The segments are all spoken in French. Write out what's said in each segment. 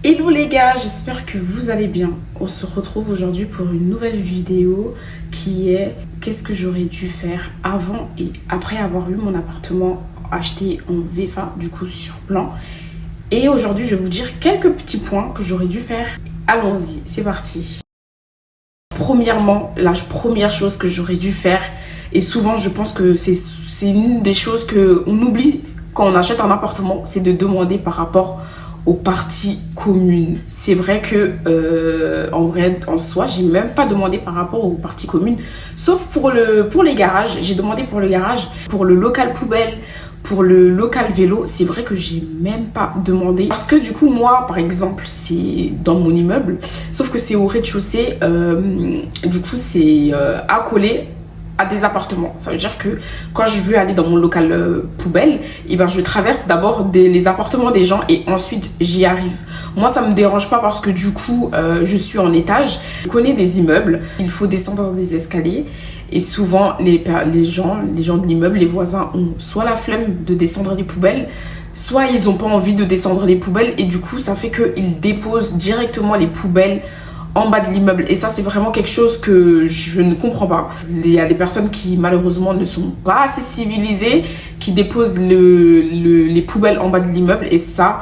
Hello les gars, j'espère que vous allez bien. On se retrouve aujourd'hui pour une nouvelle vidéo qui est qu'est-ce que j'aurais dû faire avant et après avoir eu mon appartement acheté en VFA, du coup sur plan. Et aujourd'hui je vais vous dire quelques petits points que j'aurais dû faire. Allons-y, c'est parti. Premièrement, la première chose que j'aurais dû faire, et souvent je pense que c'est une des choses qu'on oublie quand on achète un appartement, c'est de demander par rapport aux parties communes. C'est vrai que en soi, j'ai même pas demandé par rapport aux parties communes, sauf pour les garages. J'ai demandé pour le garage, pour le local poubelle, pour le local vélo. C'est vrai que j'ai même pas demandé parce que du coup moi par exemple c'est dans mon immeuble, sauf que c'est au rez-de-chaussée, du coup c'est accolé à des appartements. Ça veut dire que quand je veux aller dans mon local poubelle, et ben je traverse d'abord les appartements des gens et ensuite j'y arrive. Moi ça me dérange pas parce que du coup je suis en étage, je connais des immeubles, il faut descendre des escaliers et souvent les gens de l'immeuble, les voisins ont soit la flemme de descendre les poubelles, soit ils ont pas envie de descendre les poubelles et du coup ça fait qu'ils déposent directement les poubelles en bas de l'immeuble. Et ça, c'est vraiment quelque chose que je ne comprends pas. Il y a des personnes qui, malheureusement, ne sont pas assez civilisées, qui déposent les poubelles en bas de l'immeuble. Et ça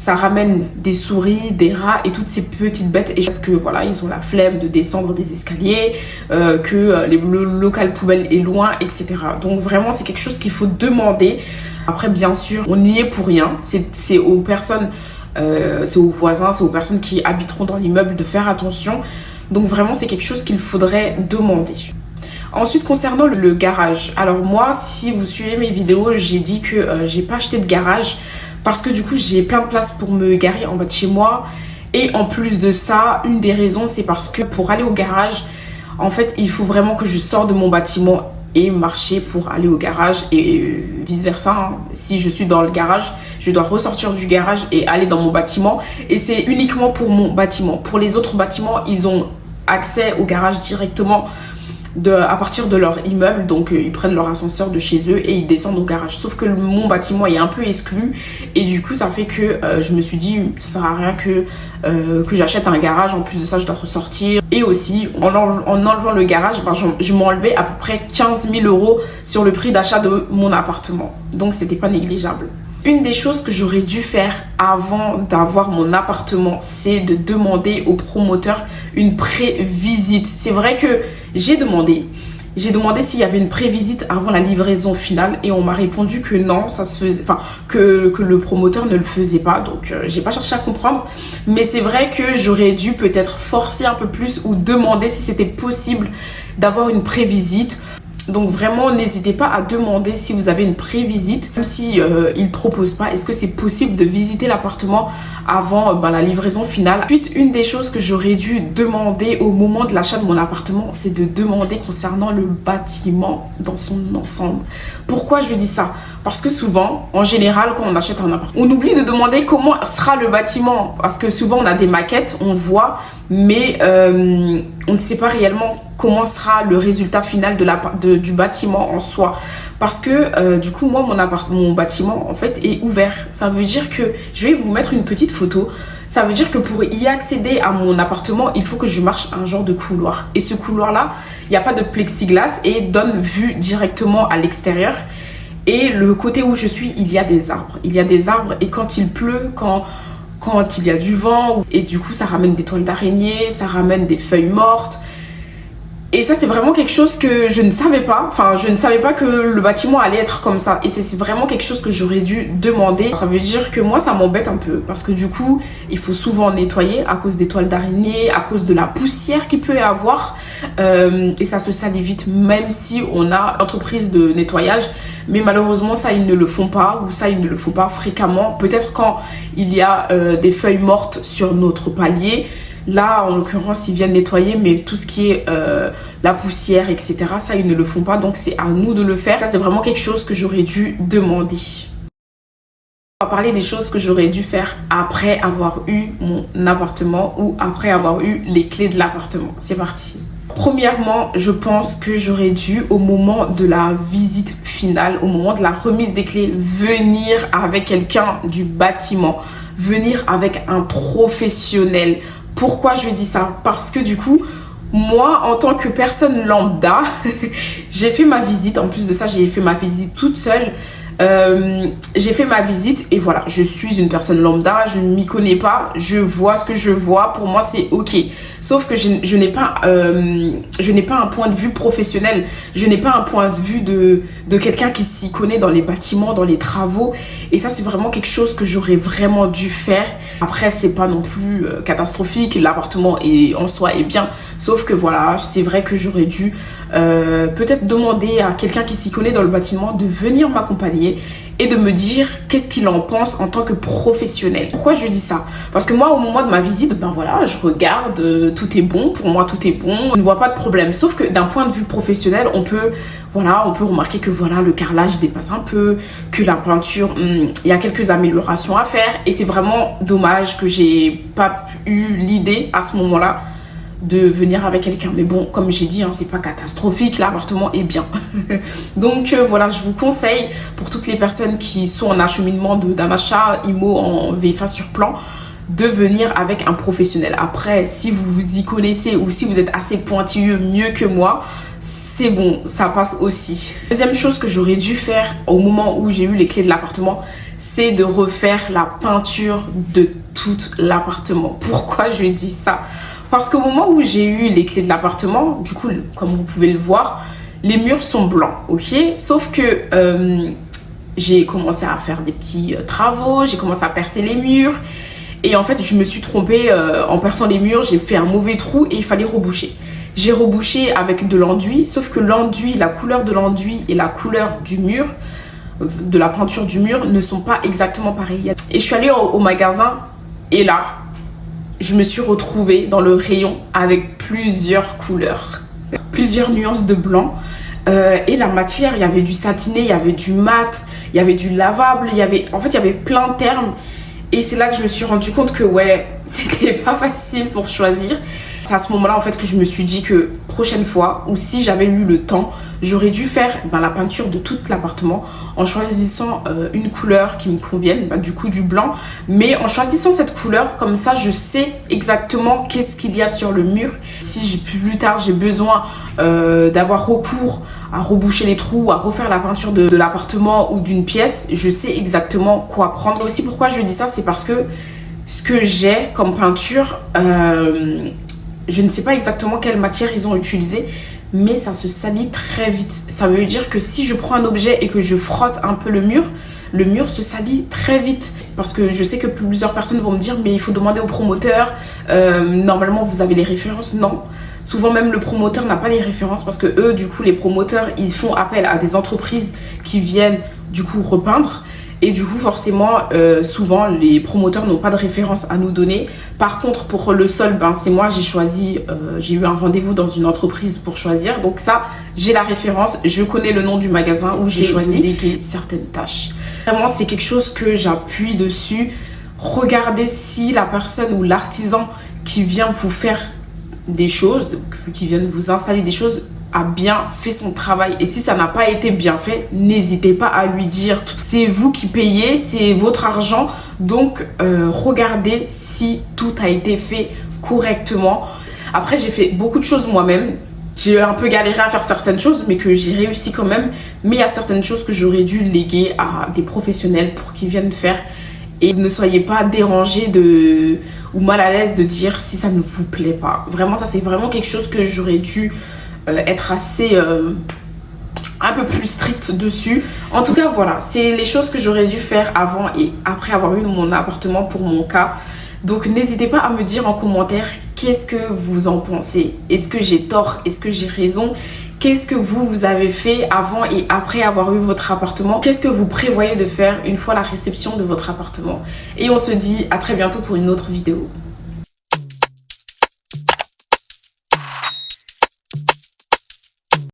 ramène des souris, des rats et toutes ces petites bêtes. Et parce que, voilà, ils ont la flemme de descendre des escaliers, que le local poubelle est loin, etc. Donc, vraiment, c'est quelque chose qu'il faut demander. Après, bien sûr, on n'y est pour rien. C'est aux personnes... c'est aux voisins, c'est aux personnes qui habiteront dans l'immeuble de faire attention. Donc vraiment, c'est quelque chose qu'il faudrait demander. Ensuite, concernant le garage. Alors moi, si vous suivez mes vidéos, j'ai dit que j'ai pas acheté de garage parce que du coup, j'ai plein de place pour me garer en bas de chez moi. Et en plus de ça, une des raisons, c'est parce que pour aller au garage, en fait, il faut vraiment que je sorte de mon bâtiment et marcher pour aller au garage et vice versa. Hein. Si je suis dans le garage, je dois ressortir du garage et aller dans mon bâtiment. Et c'est uniquement pour mon bâtiment. Pour les autres bâtiments, ils ont accès au garage directement à partir de leur immeuble. Donc ils prennent leur ascenseur de chez eux et ils descendent au garage. Sauf que mon bâtiment est un peu exclu. Et du coup, ça fait que je me suis dit, ça sert à rien que j'achète un garage. En plus de ça, je dois ressortir. Et aussi, en enlevant le garage, ben, je m'enlevais à peu près 15 000 € sur le prix d'achat de mon appartement. Donc, c'était pas négligeable. Une des choses que j'aurais dû faire avant d'avoir mon appartement, c'est de demander au promoteur une pré-visite. C'est vrai que j'ai demandé s'il y avait une pré-visite avant la livraison finale et on m'a répondu que non, ça se faisait, enfin que le promoteur ne le faisait pas. Donc j'ai pas cherché à comprendre, mais c'est vrai que j'aurais dû peut-être forcer un peu plus ou demander si c'était possible d'avoir une pré-visite. Donc vraiment, n'hésitez pas à demander si vous avez une pré-visite, même si ils proposent pas. Est-ce que c'est possible de visiter l'appartement avant la livraison finale? Ensuite, une des choses que j'aurais dû demander au moment de l'achat de mon appartement, c'est de demander concernant le bâtiment dans son ensemble. Pourquoi je dis ça? Parce que souvent, en général, quand on achète un appartement, on oublie de demander comment sera le bâtiment. Parce que souvent, on a des maquettes, on voit, mais on ne sait pas réellement comment sera le résultat final du bâtiment en soi. Parce que du coup, moi, mon bâtiment, en fait, est ouvert. Ça veut dire que, je vais vous mettre une petite photo. Ça veut dire que pour y accéder à mon appartement, il faut que je marche un genre de couloir. Et ce couloir-là, il n'y a pas de plexiglas et donne vue directement à l'extérieur. Et le côté où je suis, il y a des arbres. Il y a des arbres et quand il pleut, quand il y a du vent, et du coup, ça ramène des toiles d'araignée, ça ramène des feuilles mortes. Et ça, c'est vraiment quelque chose que je ne savais pas. Enfin, je ne savais pas que le bâtiment allait être comme ça. Et c'est vraiment quelque chose que j'aurais dû demander. Ça veut dire que moi, ça m'embête un peu. Parce que du coup, il faut souvent nettoyer à cause des toiles d'araignée, à cause de la poussière qu'il peut y avoir. Et ça se salit vite, même si on a une entreprise de nettoyage. Mais malheureusement, ça, ils ne le font pas. Ou ça, ils ne le font pas fréquemment. Peut-être quand il y a des feuilles mortes sur notre palier. Là, en l'occurrence, ils viennent nettoyer, mais tout ce qui est la poussière, etc., ça, ils ne le font pas. Donc, c'est à nous de le faire. Ça, c'est vraiment quelque chose que j'aurais dû demander. On va parler des choses que j'aurais dû faire après avoir eu mon appartement ou après avoir eu les clés de l'appartement. C'est parti. Premièrement, je pense que j'aurais dû, au moment de la visite finale, au moment de la remise des clés, venir avec quelqu'un du bâtiment. venir avec un professionnel. Pourquoi je dis ça? Parce que du coup, moi, en tant que personne lambda, j'ai fait ma visite. En plus de ça, j'ai fait ma visite toute seule. J'ai fait ma visite et voilà, je suis une personne lambda, je ne m'y connais pas, je vois ce que je vois, pour moi c'est ok. Sauf que je n'ai pas un point de vue professionnel, je n'ai pas un point de vue de quelqu'un qui s'y connaît dans les bâtiments, dans les travaux, et ça c'est vraiment quelque chose que j'aurais vraiment dû faire. Après c'est pas non plus catastrophique, l'appartement en soi est bien, sauf que voilà, c'est vrai que j'aurais dû peut-être demander à quelqu'un qui s'y connaît dans le bâtiment de venir m'accompagner et de me dire qu'est-ce qu'il en pense en tant que professionnel. Pourquoi je dis ça? Parce que moi, au moment de ma visite, ben voilà, je regarde, tout est bon, pour moi tout est bon, je ne vois pas de problème. Sauf que d'un point de vue professionnel, on peut remarquer que voilà, le carrelage dépasse un peu, que la peinture, il y a quelques améliorations à faire, et c'est vraiment dommage que j'ai pas eu l'idée à ce moment-là de venir avec quelqu'un. Mais bon, comme j'ai dit, hein, c'est pas catastrophique, l'appartement est bien. Donc voilà, je vous conseille pour toutes les personnes qui sont en acheminement d'un achat IMO en VFA sur plan, de venir avec un professionnel. Après, si vous vous y connaissez ou si vous êtes assez pointilleux mieux que moi, c'est bon, ça passe aussi. Deuxième chose que j'aurais dû faire au moment où j'ai eu les clés de l'appartement, c'est de refaire la peinture de tout l'appartement. Pourquoi je dis ça? Parce qu'au moment où j'ai eu les clés de l'appartement, du coup, comme vous pouvez le voir, les murs sont blancs, ok? Sauf que j'ai commencé à faire des petits travaux, j'ai commencé à percer les murs. Et en fait, je me suis trompée en perçant les murs, j'ai fait un mauvais trou et il fallait reboucher. J'ai rebouché avec de l'enduit, sauf que l'enduit, la couleur de l'enduit et la couleur du mur, de la peinture du mur, ne sont pas exactement pareilles. Et je suis allée au magasin et là, je me suis retrouvée dans le rayon avec plusieurs couleurs, plusieurs nuances de blanc. Et la matière, il y avait du satiné, il y avait du mat, il y avait du lavable, il y avait plein de termes. Et c'est là que je me suis rendu compte que ouais, c'était pas facile pour choisir. C'est à ce moment-là en fait que je me suis dit que prochaine fois, ou si j'avais eu le temps, j'aurais dû faire la peinture de tout l'appartement en choisissant une couleur qui me convienne, du coup du blanc. Mais en choisissant cette couleur, comme ça je sais exactement qu'est-ce qu'il y a sur le mur. Si plus tard j'ai besoin d'avoir recours à reboucher les trous, à refaire la peinture de l'appartement ou d'une pièce, je sais exactement quoi prendre. Et aussi pourquoi je dis ça, c'est parce que ce que j'ai comme peinture, je ne sais pas exactement quelle matière ils ont utilisé, mais ça se salit très vite. Ça veut dire que si je prends un objet et que je frotte un peu le mur se salit très vite. Parce que je sais que plusieurs personnes vont me dire mais il faut demander au promoteur, normalement vous avez les références. Non, souvent même le promoteur n'a pas les références parce que eux, du coup, les promoteurs, ils font appel à des entreprises qui viennent du coup repeindre. Et du coup, forcément, souvent, les promoteurs n'ont pas de référence à nous donner. Par contre, pour le sol, c'est moi, j'ai choisi, j'ai eu un rendez-vous dans une entreprise pour choisir. Donc ça, j'ai la référence, je connais le nom du magasin où j'ai choisi déléguer certaines tâches. Vraiment, c'est quelque chose que j'appuie dessus. Regardez si la personne ou l'artisan qui vient vous faire des choses, qui vient vous installer des choses, a bien fait son travail. Et si ça n'a pas été bien fait, n'hésitez pas à lui dire. C'est vous qui payez, c'est votre argent. Donc, regardez si tout a été fait correctement. Après, j'ai fait beaucoup de choses moi-même. J'ai un peu galéré à faire certaines choses, mais que j'ai réussi quand même. Mais il y a certaines choses que j'aurais dû léguer à des professionnels pour qu'ils viennent faire. Et ne soyez pas dérangés ou mal à l'aise de dire si ça ne vous plaît pas. Vraiment, ça c'est vraiment quelque chose que j'aurais dû être assez un peu plus stricte dessus. En tout cas, voilà, c'est les choses que j'aurais dû faire avant et après avoir eu mon appartement pour mon cas. Donc n'hésitez pas à me dire en commentaire qu'est-ce que vous en pensez. Est-ce que j'ai tort? Est-ce que j'ai raison? Qu'est-ce que vous avez fait avant et après avoir eu votre appartement? Qu'est-ce que vous prévoyez de faire une fois la réception de votre appartement? Et on se dit à très bientôt pour une autre vidéo.